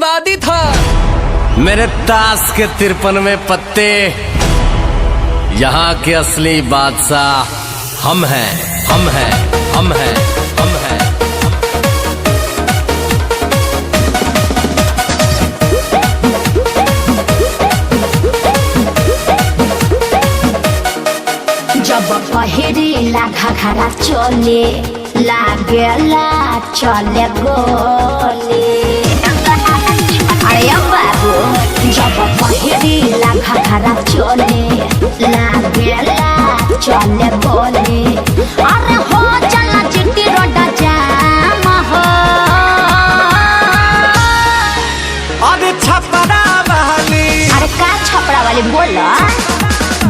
आतंकवादी था। मेरे ताश के 53 पत्ते, यहाँ के असली बादशाह हम हैं, हम हैं, हम हैं, हम हैं। जब पहिरीला घाघरा चले लागेला चले गोले। अरे बाबू जब पहिरीला घाघरा चले लागेला चले गोले। अरे हो चला चिट्टी रोड जाम हो। अरे छपरा वाली, अरे का छपरा वाली बोला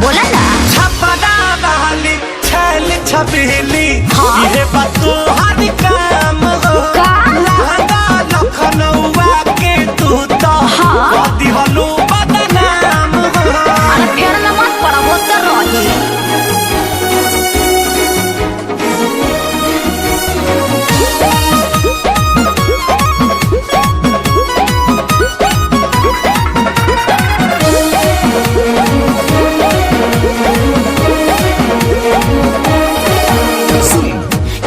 बोला ना। छपरा वाली छैल छबीली, हाँ। ये बातों हर काम हो। का? लहंगा लखनऊआ के तू तो हाँ। कदी हलू बदनाम हो। अरे फेर में मत पड़ा वो तो रही।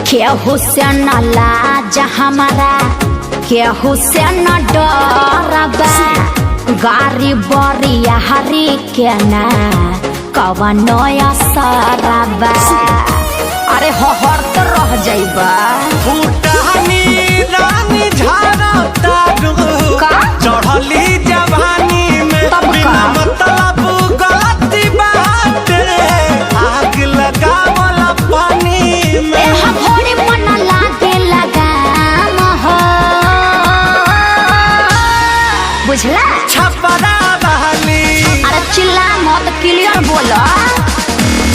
केहू से न लाज हमारा, केहू से न डरबा। गाड़ी बरिया हरी के ना कवनो असरबा। अरे हर तो रह जाइबा। फूटानी रानी झारा तारू, का? चढ़ली जवानी में तब का? बिना मतलब गलती बात, आग लगावला पानी में। एह भोरे मन लागे लगाम हो। बुझला? छपरा वाली, अरे चिल्ला मत, क्लियर बोलो।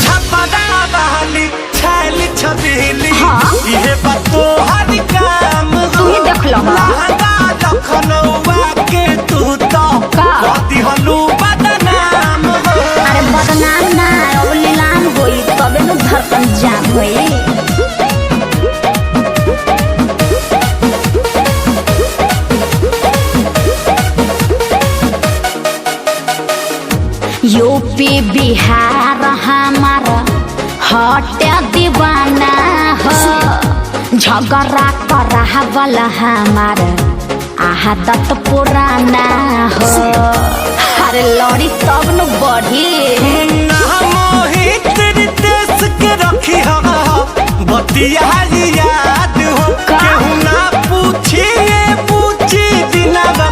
छपरा वाली छैल छबीली, हाँ। ये बातों हर काम तू ही देख लो। लहंगा लखनऊआ के तू तो का? कदी हलू बदनाम हो। अरे बदनाम ना अब नीलाम होई तबे न धड़कन जाम होई। यूपी बिहार हमारा हटे दीवाना हो। झगड़ा करा वाला हमारा आदत पुराना हो। अरे लड़ी तब न बढ़ी। ना मोहित रितेश के रखी हो, बतिया याद हो। का? केहू ना पूछी ये पूछी दिनवा